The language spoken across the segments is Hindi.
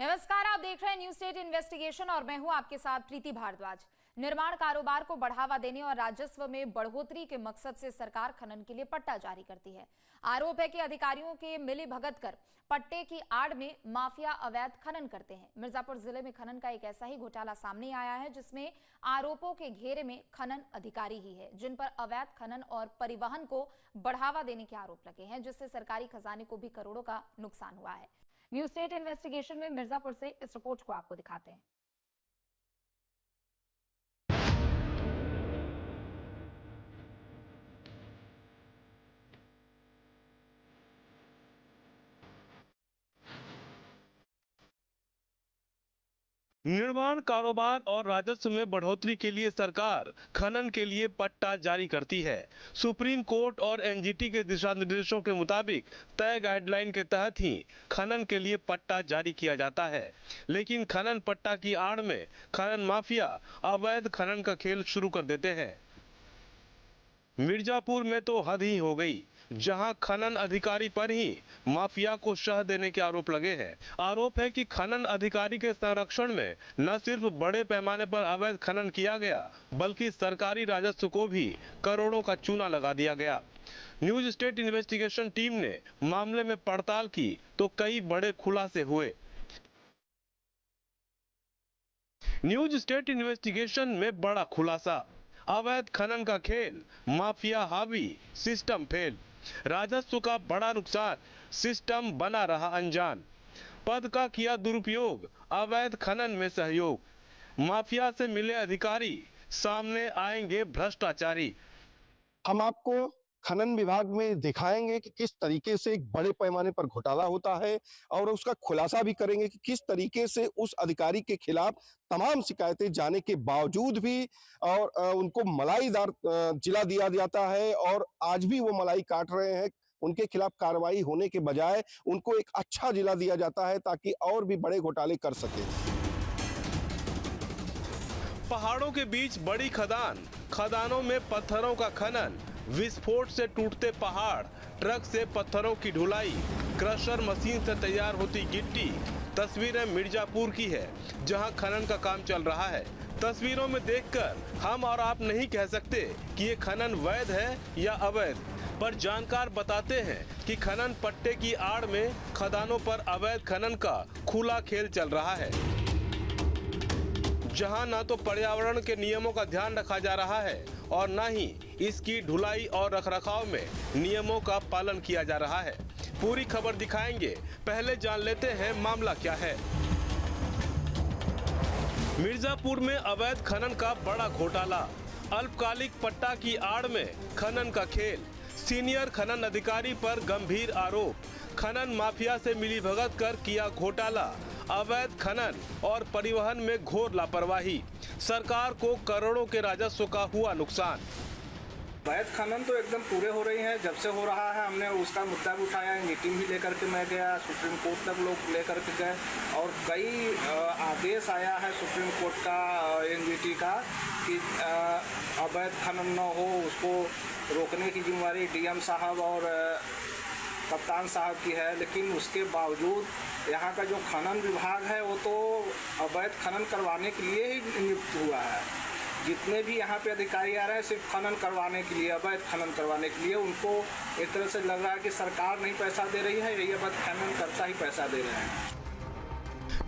नमस्कार, आप देख रहे हैं न्यूज स्टेट इन्वेस्टिगेशन और मैं हूं आपके साथ प्रीति भारद्वाज। निर्माण कारोबार को बढ़ावा देने और राजस्व में बढ़ोतरी के मकसद से सरकार खनन के लिए पट्टा जारी करती है। आरोप है कि अधिकारियों के मिलीभगत कर पट्टे की आड़ में माफिया अवैध खनन करते हैं। मिर्जापुर जिले में खनन का एक ऐसा ही घोटाला सामने आया है जिसमें आरोपों के घेरे में खनन अधिकारी ही है, जिन पर अवैध खनन और परिवहन को बढ़ावा देने के आरोप लगे हैं, जिससे सरकारी खजाने को भी करोड़ों का नुकसान हुआ है। न्यूज स्टेट इन्वेस्टिगेशन में मिर्जापुर से इस रिपोर्ट को आपको दिखाते हैं। निर्माण कारोबार और राजस्व में बढ़ोतरी के लिए सरकार खनन के लिए पट्टा जारी करती है। सुप्रीम कोर्ट और एनजीटी के दिशा निर्देशों के मुताबिक तय गाइडलाइन के तहत ही खनन के लिए पट्टा जारी किया जाता है, लेकिन खनन पट्टा की आड़ में खनन माफिया अवैध खनन का खेल शुरू कर देते हैं। मिर्जापुर में तो हद ही हो गई, जहां खनन अधिकारी पर ही माफिया को शह देने के आरोप लगे हैं। आरोप है कि खनन अधिकारी के संरक्षण में न सिर्फ बड़े पैमाने पर अवैध खनन किया गया, बल्कि सरकारी राजस्व को भी करोड़ों का चूना लगा दिया गया। न्यूज स्टेट इन्वेस्टिगेशन टीम ने मामले में पड़ताल की तो कई बड़े खुलासे हुए। न्यूज स्टेट इन्वेस्टिगेशन में बड़ा खुलासा, अवैध खनन का खेल, माफिया हावी, सिस्टम फेल, राजस्व का बड़ा नुकसान, सिस्टम बना रहा अनजान, पद का किया दुरुपयोग, अवैध खनन में सहयोग, माफिया से मिले अधिकारी, सामने आएंगे भ्रष्टाचारी। हम आपको खनन विभाग में दिखाएंगे कि किस तरीके से एक बड़े पैमाने पर घोटाला होता है और उसका खुलासा भी करेंगे कि किस तरीके से उस अधिकारी के खिलाफ तमाम शिकायतें जाने के बावजूद भी और उनको मलाईदार जिला दिया जाता है और आज भी वो मलाई काट रहे हैं। उनके खिलाफ कार्रवाई होने के बजाय उनको एक अच्छा जिला दिया जाता है ताकि और भी बड़े घोटाले कर सके। पहाड़ों के बीच बड़ी खदान, खदानों में पत्थरों का खनन, विस्फोट से टूटते पहाड़, ट्रक से पत्थरों की ढुलाई, क्रशर मशीन से तैयार होती गिट्टी। तस्वीरें मिर्जापुर की है, जहां खनन का काम चल रहा है। तस्वीरों में देखकर हम और आप नहीं कह सकते कि ये खनन वैध है या अवैध, पर जानकार बताते हैं कि खनन पट्टे की आड़ में खदानों पर अवैध खनन का खुला खेल चल रहा है, जहां ना तो पर्यावरण के नियमों का ध्यान रखा जा रहा है और न ही इसकी ढुलाई और रखरखाव में नियमों का पालन किया जा रहा है। पूरी खबर दिखाएंगे, पहले जान लेते हैं मामला क्या है। मिर्जापुर में अवैध खनन का बड़ा घोटाला, अल्पकालिक पट्टा की आड़ में खनन का खेल, सीनियर खनन अधिकारी पर गंभीर आरोप, खनन माफिया से मिलीभगत कर किया घोटाला, अवैध खनन और परिवहन में घोर लापरवाही, सरकार को करोड़ों के राजस्व का हुआ नुकसान। अवैध खनन तो एकदम पूरे हो रही हैं, जब से हो रहा है। हमने उसका मुद्दा भी उठाया, मीटिंग भी लेकर के मैं गया, सुप्रीम कोर्ट तक लोग लेकर के गए और कई आदेश आया है सुप्रीम कोर्ट का, एनजीटी का, कि अवैध खनन न हो, उसको रोकने की जिम्मेदारी डीएम साहब और कप्तान साहब की है। लेकिन उसके बावजूद यहाँ का जो खनन विभाग है वो तो अवैध खनन करवाने के लिए ही नियुक्त हुआ है। जितने भी यहाँ पे अधिकारी आ रहे हैं सिर्फ खनन करवाने के लिए, अवैध खनन करवाने के लिए। उनको एक तरह से लग रहा है कि सरकार नहीं पैसा दे रही है, ये अवैध खनन करता ही पैसा दे रहे हैं।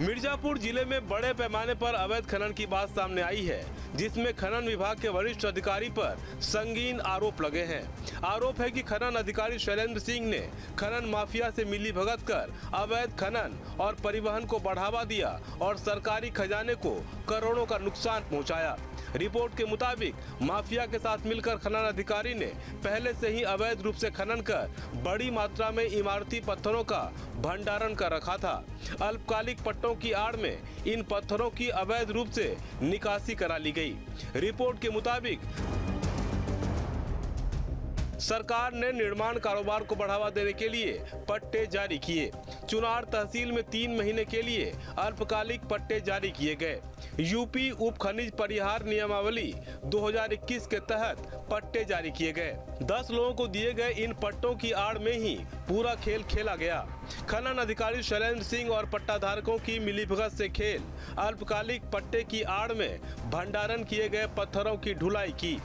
मिर्जापुर जिले में बड़े पैमाने पर अवैध खनन की बात सामने आई है, जिसमें खनन विभाग के वरिष्ठ अधिकारी पर संगीन आरोप लगे हैं। आरोप है कि खनन अधिकारी शैलेंद्र सिंह ने खनन माफिया से मिलीभगत कर अवैध खनन और परिवहन को बढ़ावा दिया और सरकारी खजाने को करोड़ों का नुकसान पहुंचाया। रिपोर्ट के मुताबिक माफिया के साथ मिलकर खनन अधिकारी ने पहले से ही अवैध रूप से खनन कर बड़ी मात्रा में इमारती पत्थरों का भंडारण कर रखा था। अल्पकालिक पट्टों की आड़ में इन पत्थरों की अवैध रूप से निकासी करा ली गई। रिपोर्ट के मुताबिक सरकार ने निर्माण कारोबार को बढ़ावा देने के लिए पट्टे जारी किए। चुनार तहसील में 3 महीने के लिए अल्पकालिक पट्टे जारी किए गए। यूपी उप खनिज परिहार नियमावली 2021 के तहत पट्टे जारी किए गए। 10 लोगों को दिए गए इन पट्टों की आड़ में ही पूरा खेल खेला गया। खनन अधिकारी शैलेंद्र सिंह और पट्टाधारकों की मिलीभगत से खेल। अल्पकालिक पट्टे की आड़ में भंडारण किए गए पत्थरों की ढुलाई की।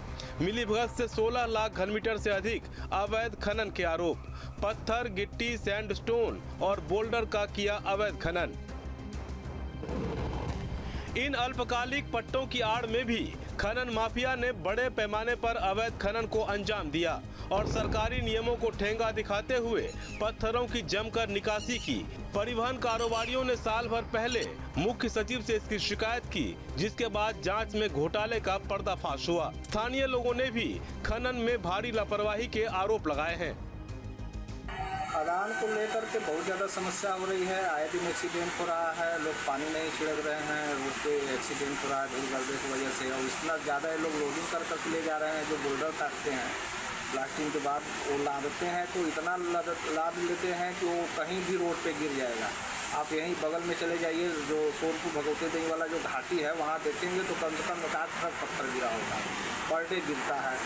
मिलीभगत से 16 लाख घनमीटर से अधिक अवैध खनन के आरोप। पत्थर, गिट्टी, सैंडस्टोन और बोल्डर का किया अवैध खनन। इन अल्पकालिक पट्टों की आड़ में भी खनन माफिया ने बड़े पैमाने पर अवैध खनन को अंजाम दिया और सरकारी नियमों को ठेंगा दिखाते हुए पत्थरों की जमकर निकासी की। परिवहन कारोबारियों ने साल भर पहले मुख्य सचिव से इसकी शिकायत की, जिसके बाद जांच में घोटाले का पर्दाफाश हुआ। स्थानीय लोगों ने भी खनन में भारी लापरवाही के आरोप लगाए हैं। खदान को लेकर के बहुत ज़्यादा समस्या हो रही है। आए दिन एक्सीडेंट हो रहा है, लोग पानी नहीं छिड़क रहे हैं, रोड पे एक्सीडेंट हो रहा है धूल गलबे की वजह से। और इतना ज़्यादा ये लोग लोडिंग कर करके ले जा रहे हैं। जो बोल्डर काटते हैं ब्लास्टिंग के बाद वो लादते हैं तो इतना लाद लेते हैं कि वो कहीं भी रोड पे गिर जाएगा। आप यहीं बगल में चले जाइए, जो सोनपुर भगवती देवी वाला जो घाटी है वहाँ देखेंगे तो कम से कम 50 ट्रक पत्थर गिरा होगा, पर डे गिरता है।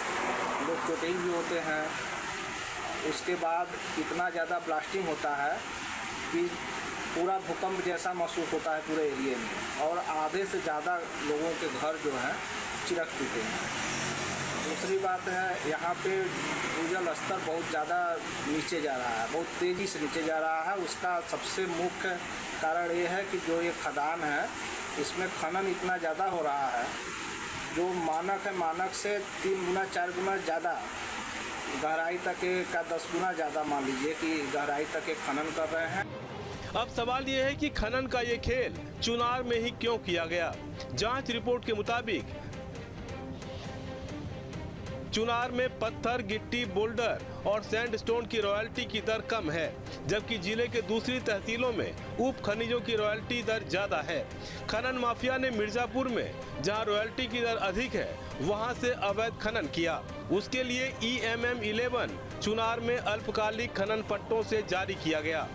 लोग चोटिल भी होते हैं। उसके बाद इतना ज़्यादा ब्लास्टिंग होता है कि पूरा भूकंप जैसा महसूस होता है पूरे एरिया में। और आधे से ज़्यादा लोगों के घर जो हैं चिरक चुके हैं। दूसरी बात है, यहाँ पे भूजल स्तर बहुत ज़्यादा नीचे जा रहा है, बहुत तेज़ी से नीचे जा रहा है। उसका सबसे मुख्य कारण ये है कि जो ये खदान है इसमें खनन इतना ज़्यादा हो रहा है, जो मानक है मानक से 3 गुना 4 गुना ज़्यादा गहराई तक का 10 गुना ज़्यादा मान लीजिए कि गहराई तक के खनन कर रहे हैं। अब सवाल ये है कि खनन का ये खेल चुनार में ही क्यों किया गया। जांच रिपोर्ट के मुताबिक चुनार में पत्थर, गिट्टी, बोल्डर और सैंडस्टोन की रॉयल्टी की दर कम है, जबकि जिले के दूसरी तहसीलों में उप खनिजों की रॉयल्टी दर ज्यादा है। खनन माफिया ने मिर्जापुर में, जहां रॉयल्टी की दर अधिक है, वहां से अवैध खनन किया। उसके लिए EMM 11 चुनार में अल्पकालिक खनन पट्टों से जारी किया गया।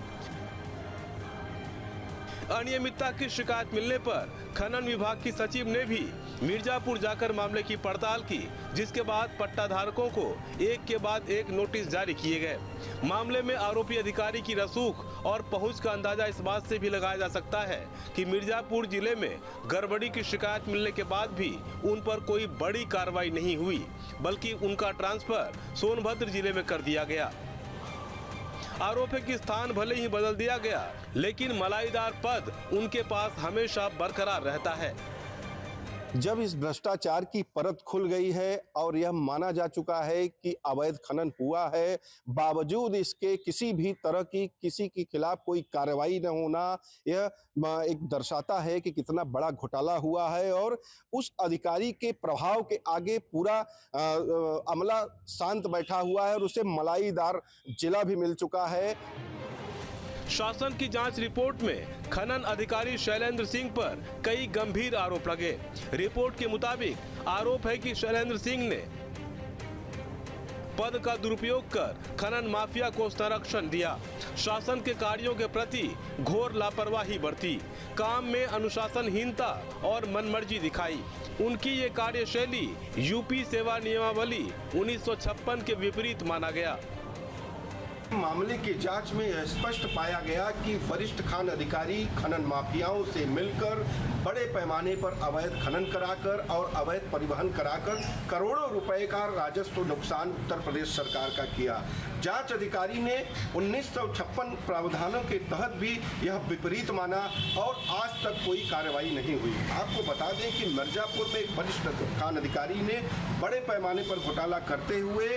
अनियमितता की शिकायत मिलने पर खनन विभाग की सचिव ने भी मिर्जापुर जाकर मामले की पड़ताल की, जिसके बाद पट्टाधारकों को एक के बाद एक नोटिस जारी किए गए। मामले में आरोपी अधिकारी की रसूख और पहुंच का अंदाजा इस बात से भी लगाया जा सकता है कि मिर्जापुर जिले में गड़बड़ी की शिकायत मिलने के बाद भी उन पर कोई बड़ी कार्रवाई नहीं हुई, बल्कि उनका ट्रांसफर सोनभद्र जिले में कर दिया गया। आरोप है कि स्थान भले ही बदल दिया गया, लेकिन मलाईदार पद उनके पास हमेशा बरकरार रहता है। जब इस भ्रष्टाचार की परत खुल गई है और यह माना जा चुका है कि अवैध खनन हुआ है, बावजूद इसके किसी भी तरह की किसी के खिलाफ कोई कार्रवाई न होना, यह एक दर्शाता है कि कितना बड़ा घोटाला हुआ है। और उस अधिकारी के प्रभाव के आगे पूरा अमला शांत बैठा हुआ है और उसे मलाईदार जिला भी मिल चुका है। शासन की जांच रिपोर्ट में खनन अधिकारी शैलेंद्र सिंह पर कई गंभीर आरोप लगे। रिपोर्ट के मुताबिक आरोप है कि शैलेंद्र सिंह ने पद का दुरुपयोग कर खनन माफिया को संरक्षण दिया, शासन के कार्यों के प्रति घोर लापरवाही बरती, काम में अनुशासनहीनता और मनमर्जी दिखाई। उनकी ये कार्यशैली यूपी सेवा नियमावली 1956 के विपरीत माना गया। मामले की जांच में यह स्पष्ट पाया गया कि वरिष्ठ खान अधिकारी खनन माफियाओं से मिलकर बड़े पैमाने पर अवैध खनन कराकर और अवैध परिवहन कराकर करोड़ों रुपए का राजस्व नुकसान उत्तर प्रदेश सरकार का किया। जांच अधिकारी ने 1956 प्रावधानों के तहत भी यह विपरीत माना और आज तक कोई कार्रवाई नहीं हुई। आपको बता दें कि मिर्जापुर में एक वरिष्ठ खान अधिकारी ने बड़े पैमाने पर घोटाला करते हुए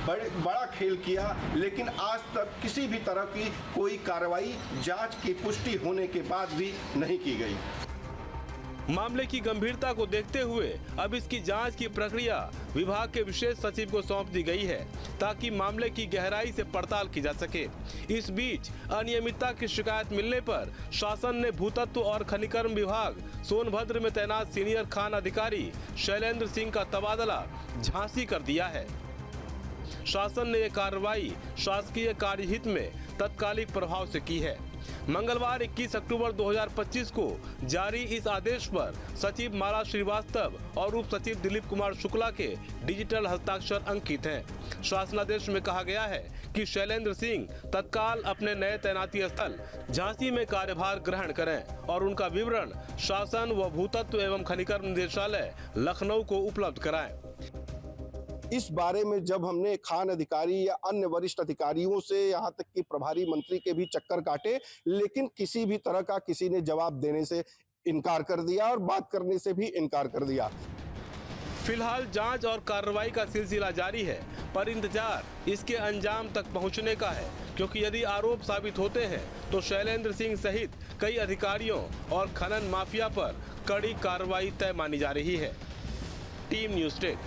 बड़ा खेल किया, लेकिन आज तक किसी भी तरह की कोई कार्रवाई जांच की पुष्टि होने के बाद भी नहीं की गई। मामले की गंभीरता को देखते हुए अब इसकी जांच की प्रक्रिया विभाग के विशेष सचिव को सौंप दी गई है, ताकि मामले की गहराई से पड़ताल की जा सके। इस बीच अनियमितता की शिकायत मिलने पर शासन ने भूतत्व और खनिकर्म विभाग सोनभद्र में तैनात सीनियर खान अधिकारी शैलेंद्र सिंह का तबादला झांसी कर दिया है। शासन ने ये कार्रवाई शासकीय कार्यहित में तत्कालिक प्रभाव से की है। मंगलवार 21 अक्टूबर 2025 को जारी इस आदेश पर सचिव माला श्रीवास्तव और उप सचिव दिलीप कुमार शुक्ला के डिजिटल हस्ताक्षर अंकित हैं। शासनादेश में कहा गया है कि शैलेंद्र सिंह तत्काल अपने नए तैनाती स्थल झांसी में कार्यभार ग्रहण करें और उनका विवरण शासन व भूतत्व एवं खनिकर्म निदेशालय लखनऊ को उपलब्ध कराएं। इस बारे में जब हमने खान अधिकारी या अन्य वरिष्ठ अधिकारियों से यहाँ तक कि प्रभारी मंत्री के भी चक्कर काटे, लेकिन किसी भी तरह का किसी ने जवाब देने से इनकार कर दिया और बात करने से भी इनकार कर दिया। फिलहाल जांच और कार्रवाई का सिलसिला जारी है, पर इंतजार इसके अंजाम तक पहुंचने का है, क्योंकि यदि आरोप साबित होते हैं तो शैलेंद्र सिंह सहित कई अधिकारियों और खनन माफिया पर कड़ी कार्रवाई तय मानी जा रही है। Team news state.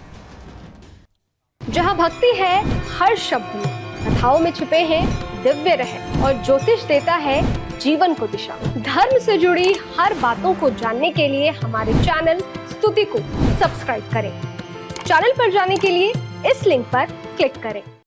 जहाँ भक्ति है हर शब्द में, कथाओं में छिपे हैं दिव्य रहस्य और ज्योतिष देता है जीवन को दिशा। धर्म से जुड़ी हर बातों को जानने के लिए हमारे चैनल स्तुति को सब्सक्राइब करें। चैनल पर जाने के लिए इस लिंक पर क्लिक करें।